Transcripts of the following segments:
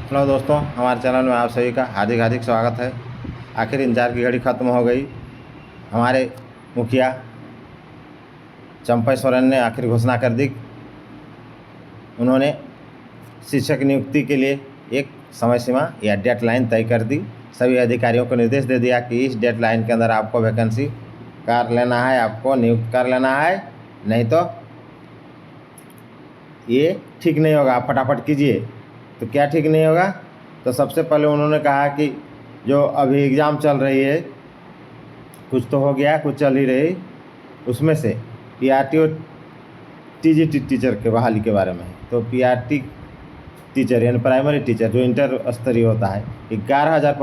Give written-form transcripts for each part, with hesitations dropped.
Hello दोस्तों, हमारे channel में आप सभी का हार्दिक हार्दिक स्वागत है। आखिर इंतजार की घड़ी ख़त्म हो गई। हमारे मुखिया चंपई सोरेन ने आखिर घोषणा कर दी। उन्होंने शिक्षक नियुक्ति के लिए एक समय सीमा या डेडलाइन तय कर दी। सभी अधिकारियों को निर्देश दे दिया कि इस डेडलाइन के अंदर आपको वैकेंसी कर लेना है, आपको नियुक्त कर लेना है, नहीं तो ये ठीक नहीं होगा, आप फटाफट कीजिए। तो क्या ठीक नहीं होगा? तो सबसे पहले उन्होंने कहा कि जो अभी एग्ज़ाम चल रही है, कुछ तो हो गया, कुछ चल ही रही, उसमें से पीआरटी और टीजीटी टीचर के बहाली के बारे में। तो पीआरटी टीचर यानी प्राइमरी टीचर जो इंटर स्तरीय होता है, 11,000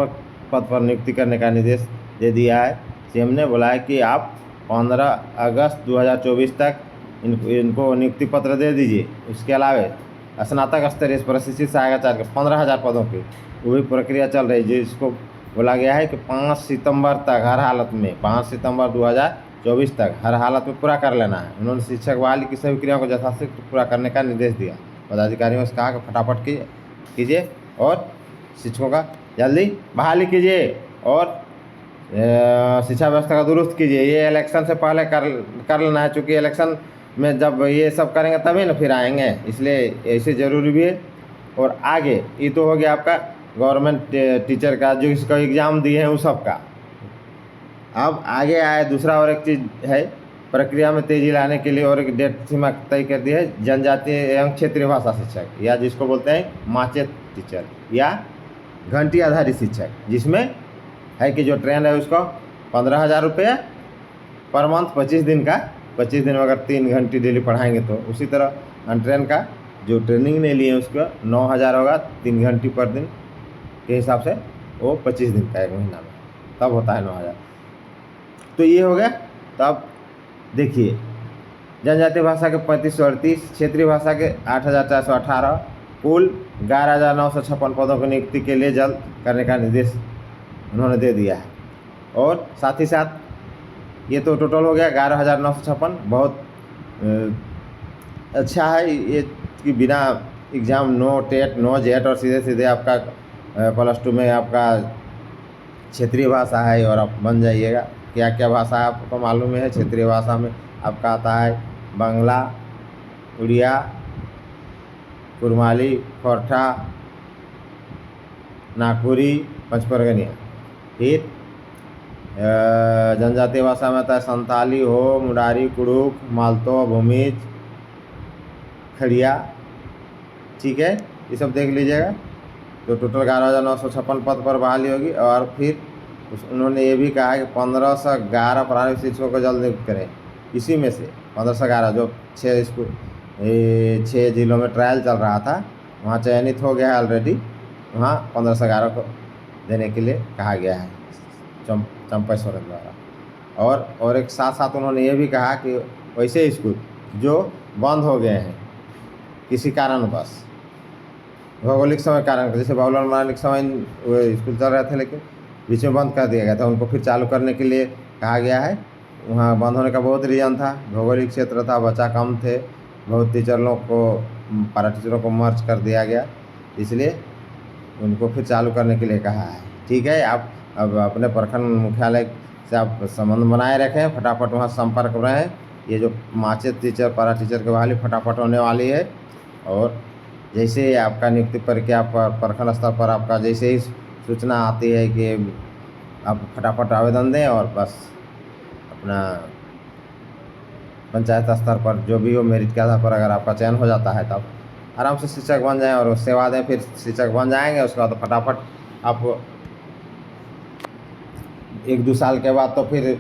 पद पर नियुक्ति करने का निर्देश दे दिया है। सीएम ने बोला है कि आप 15 अगस्त 2024 तक इनको नियुक्ति पत्र दे दीजिए। उसके अलावा स्नातक स्तरीय प्रशिक्षित सहायक आचार्य के 15,000 पदों की वो भी प्रक्रिया चल रही है, जिसको बोला गया है कि 5 सितंबर तक हर हालत में 5 सितंबर 2024 तक हर हालत में पूरा कर लेना है। उन्होंने शिक्षक बहाली की सभी क्रियाओं को यथाशीघ्र पूरा करने का निर्देश दिया। पदाधिकारियों से कहा कि फटाफट कीजिए और शिक्षकों का जल्दी बहाली कीजिए और शिक्षा व्यवस्था का दुरुस्त कीजिए। ये इलेक्शन से पहले कर लेना है, चूँकि इलेक्शन में जब ये सब करेंगे तभी ना फिर आएंगे, इसलिए ऐसे ज़रूरी भी है। और आगे ये तो हो गया आपका गवर्नमेंट टीचर का जो इसका एग्ज़ाम दिए हैं उस सब का। अब आगे आए दूसरा और एक चीज़ है, प्रक्रिया में तेज़ी लाने के लिए और एक डेट सीमा तय कर दी है। जनजातीय एवं क्षेत्रीय भाषा शिक्षक या जिसको बोलते हैं माचेत टीचर या घंटी आधारित शिक्षक, जिसमें है कि जो ट्रेन है उसको 15,000 रुपये पर मंथ 25 दिन का, 25 दिन में अगर 3 घंटे डेली पढ़ाएंगे तो उसी तरह अनट्रेन का जो ट्रेनिंग नहीं लिए उसका 9,000 होगा 3 घंटे पर दिन के हिसाब से, वो 25 दिन का एक महीना में, तब होता है 9,000। तो ये हो गया। तब देखिए, जनजातीय भाषा के 3538, क्षेत्रीय भाषा के 8,418, कुल 11,956 पदों की नियुक्ति के लिए जल्द करने का निर्देश उन्होंने दे दिया है। और साथ ही साथ ये तो टोटल हो गया 11,956। बहुत अच्छा है ये कि बिना exam, no TET no JET, और सीधे सीधे आपका +2 में आपका क्षेत्रीय भाषा है और आप बन जाइएगा। क्या क्या भाषा है आपको मालूम है? क्षेत्रीय भाषा में आपका आता है बांग्ला, उड़िया, कुरमाली, खोरठा, नागपुरी, पंचपरगनिया। फिर जनजातीय भाषा में आता है संताली, हो, मुडारी, कुड़ुक, मालतो, भूमिज, खड़िया। ठीक है, ये सब देख लीजिएगा। तो टोटल 11,956 पद पर बहाली होगी। और फिर उन्होंने ये भी कहा कि 1,511 प्रारंभिक शिक्षकों को जल्द नियुक्त करें। इसी में से 1,511 जो 6 जिलों में ट्रायल चल रहा था, वहाँ चयनित हो गया है ऑलरेडी, वहाँ 1,511 को देने के लिए कहा गया है चंपई सोरेन द्वारा। और एक साथ साथ उन्होंने ये भी कहा कि वैसे स्कूल जो बंद हो गए हैं किसी कारणवश, भौगोलिक समय कारण, जैसे भौगोलिक समय वो स्कूल चल रहे थे लेकिन बीच में बंद कर दिया गया था, उनको फिर चालू करने के लिए कहा गया है। वहाँ बंद होने का बहुत रीज़न था, भौगोलिक क्षेत्र था, बच्चा कम थे, बहुत टीचरों को, पारा टीचरों को मर्ज कर दिया गया, इसलिए उनको फिर चालू करने के लिए कहा है। ठीक है, आप अब अपने प्रखंड मुख्यालय से आप संबंध बनाए रखें, फटाफट वहाँ संपर्क रहें। ये जो माचेत टीचर, पारा टीचर की बहाली फटाफट होने वाली है। और जैसे ही आपका नियुक्ति प्रक्रिया पर प्रखंड स्तर पर आपका जैसे ही सूचना आती है कि आप फटाफट आवेदन दें, और बस अपना पंचायत स्तर पर जो भी हो मेरिट के आधार पर अगर आपका चयन हो जाता है तब आराम से शिक्षक बन जाएं और सेवा दें। फिर शिक्षक बन जाएंगे, उसके बाद तो फटाफट आप 1-2 साल के बाद तो फिर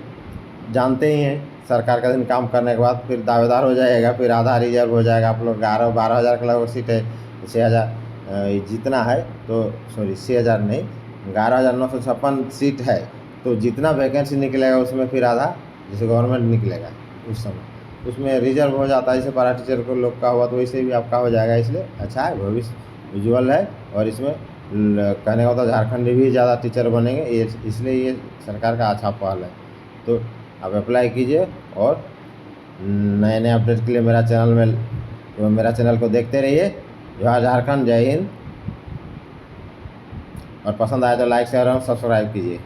जानते ही हैं, सरकार का दिन काम करने के बाद फिर दावेदार हो जाएगा, फिर आधा रिजर्व हो जाएगा। आप लोग 12,000 का लगभग सीट है, 6,000 जितना है, तो सॉरी 6,000 नहीं, 11,956 सीट है, तो जितना वैकेंसी निकलेगा उसमें फिर आधा जैसे गवर्नमेंट निकलेगा उस समय, उसमें रिजर्व हो जाता है। जैसे पारा टीचर को लोग का हुआ तो वैसे भी आपका हो जाएगा, इसलिए अच्छा है, भविष्य उज्ज्वल है। और इसमें कहने का होता झारखंड भी ज़्यादा टीचर बनेंगे, इसलिए ये सरकार का अच्छा पहल है। तो आप अप्लाई कीजिए और नए नए अपडेट के लिए मेरा चैनल को देखते रहिए। जय झारखंड, जय हिंद। और पसंद आए तो लाइक शेयर और सब्सक्राइब कीजिए।